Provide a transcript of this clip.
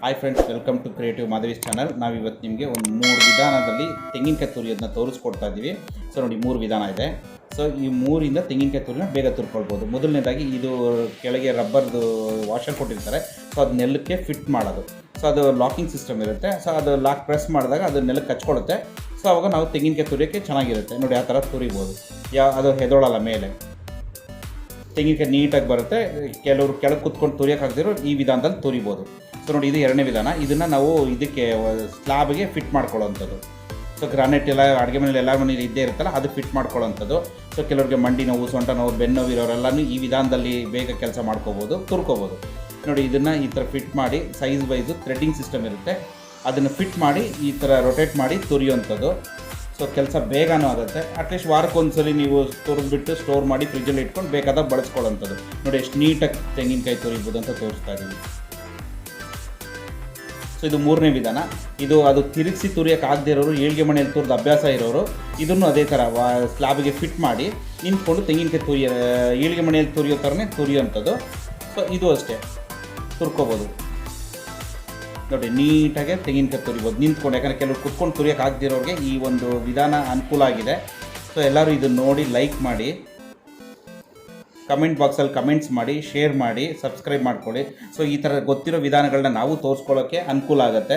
Hi friends, welcome to creative Madhavi's channel. ನಾವಿವತ್ತು ನಿಮಗೆ ಒಂದು 3 ವಿಧಾನದಲ್ಲಿ ತೆಂಗಿನಕಾಯಿ ತುರಿಯೋದನ್ನ ತೋರಿಸ್ಕೊಡ್ತಾ ಇದ್ದೀವಿ. ಸೊ ನೋಡಿ, 3 ವಿಧಾನ ಇದೆ. ಸೊ ಈ 3ರಿಂದ ತೆಂಗಿನಕಾಯಿ ತುರಿನ ಬೇಗ ತುರ್ಕೊಳ್ಬೋದು. ಮೊದಲನೇದಾಗಿ ಇದು ಕೆಳಗೆ ರಬ್ಬರ್ದು ವಾಷರ್ ಕೊಟ್ಟಿರ್ತಾರೆ. ಸೊ ಅದು ನೆಲಕ್ಕೆ ಫಿಟ್ ಮಾಡೋದು. ಸೊ ಅದು ಲಾಕಿಂಗ್ ಸಿಸ್ಟಮ್ ಇರುತ್ತೆ. ಸೊ ಅದು ಲಾಕ್ ಪ್ರೆಸ್ ಮಾಡಿದಾಗ ಅದು ನೆಲಕ್ಕೆ ಹಚ್ಕೊಳ್ಳುತ್ತೆ. ಸೊ ಅವಾಗ ನಾವು ತೆಂಗಿನಕಾಯಿ ತುರಿಯೋಕ್ಕೆ ಚೆನ್ನಾಗಿರುತ್ತೆ. ನೋಡಿ, ಆ ಥರ ತುರಿಬೋದು. ಅದು ಹೆದೋಳಲ್ಲ ಮೇಲೆ. ತೆಂಗಿನಕಾಯಿ ನೀಟಾಗಿ ಬರುತ್ತೆ. ಕೆಲವರು ಕೆಳಗೆ ಕುತ್ಕೊಂಡು ತುರಿಯೋಕ್ಕಾಗದಿರೋ ಈ ವಿಧಾನದಲ್ಲಿ ತುರಿಬೋದು. ಸೊ ನೋಡಿ, ಇದು ಎರಡನೇ ವಿಧಾನ. ಇದನ್ನು ನಾವು ಇದಕ್ಕೆ ಸ್ಲ್ಯಾಬ್ಗೆ ಫಿಟ್ ಮಾಡ್ಕೊಳ್ಳೋವಂಥದ್ದು. ಸೊ ಗ್ರಾನೈಟ್ ಎಲ್ಲ ಅಡುಗೆ ಮನೇಲಿ ಎಲ್ಲ ಮನೇಲಿ ಇದ್ದೇ ಇರುತ್ತಲ್ಲ, ಅದು ಫಿಟ್ ಮಾಡ್ಕೊಳ್ಳೋವಂಥದ್ದು. ಸೊ ಕೆಲವ್ರಿಗೆ ಮಂಡಿ ನೋವು, ಸೊಂಟ ನೋವು, ಬೆನ್ನು ನೋವು ಇರೋರೆಲ್ಲನೂ ಈ ವಿಧಾನದಲ್ಲಿ ಬೇಗ ಕೆಲಸ ಮಾಡ್ಕೋಬೋದು, ತುರ್ಕೋಬೋದು. ನೋಡಿ, ಇದನ್ನು ಈ ಥರ ಫಿಟ್ ಮಾಡಿ ಸೈಜ್ ವೈಸು ಥ್ರೆಡ್ಡಿಂಗ್ ಸಿಸ್ಟಮ್ ಇರುತ್ತೆ. ಅದನ್ನು ಫಿಟ್ ಮಾಡಿ ಈ ಥರ ರೊಟೇಟ್ ಮಾಡಿ ತುರಿಯೋವಂಥದ್ದು. ಸೊ ಕೆಲಸ ಬೇಗನೂ ಆಗುತ್ತೆ. ಅಟ್ಲೀಸ್ಟ್ ವಾರಕ್ಕೊಂದ್ಸಲಿ ನೀವು ತುರಿದ್ಬಿಟ್ಟು ಸ್ಟೋರ್ ಮಾಡಿ ಫ್ರಿಜ್ಜಲ್ಲಿ ಇಟ್ಕೊಂಡು ಬೇಕಾದಾಗ ಬಳಸ್ಕೊಳ್ಳೋವಂಥದ್ದು. ನೋಡಿ, ಎಷ್ಟು ನೀಟಾಗಿ ತೆಂಗಿನಕಾಯಿ ತುರಿಬೋದು ಅಂತ ತೋರಿಸ್ತಾ ಇದ್ದೀವಿ. ಸೊ ಇದು 3ನೇ ವಿಧಾನ. ಅದು ತಿರುಗಿಸಿ ತುರಿಯೋಕೆ ಆಗದೇ ಇರೋರು, ಏಳಿಗೆ ಮನೆಯಲ್ಲಿ ತುರಿದ ಅಭ್ಯಾಸ ಇರೋರು ಇದನ್ನು ಅದೇ ಥರ ಸ್ಲ್ಯಾಬಿಗೆ ಫಿಟ್ ಮಾಡಿ ನಿಂತ್ಕೊಂಡು ತೆಂಗಿನಕಾಯಿ ಏಳಿಗೆ ಮನೆಯಲ್ಲಿ ತುರಿಯೋ ಥರನೇ ತುರಿಯೋವಂಥದ್ದು. ಸೊ ಇದು ಅಷ್ಟೇ, ತುರ್ಕೋಬೋದು. ನೋಡಿ, ನೀಟಾಗೆ ತೆಂಗಿನಕಾಯಿ ತುರಿಬೋದು ನಿಂತ್ಕೊಂಡು. ಯಾಕಂದರೆ ಕೆಲವರು ಕುತ್ಕೊಂಡು ತುರಿಯೋಕೆ ಆಗದಿರೋರಿಗೆ ಈ ಒಂದು ವಿಧಾನ ಅನುಕೂಲ ಆಗಿದೆ. ಸೊ ಎಲ್ಲರೂ ಇದನ್ನು ನೋಡಿ ಲೈಕ್ ಮಾಡಿ, ಕಮೆಂಟ್ ಬಾಕ್ಸಲ್ಲಿ ಕಮೆಂಟ್ಸ್ ಮಾಡಿ, ಶೇರ್ ಮಾಡಿ, ಸಬ್ಸ್ಕ್ರೈಬ್ ಮಾಡ್ಕೊಳ್ಳಿ. ಸೊ ಈ ಥರ ಗೊತ್ತಿರೋ ವಿಧಾನಗಳನ್ನ ನಾವು ತೋರಿಸ್ಕೊಳ್ಳೋಕ್ಕೆ ಅನುಕೂಲ ಆಗುತ್ತೆ.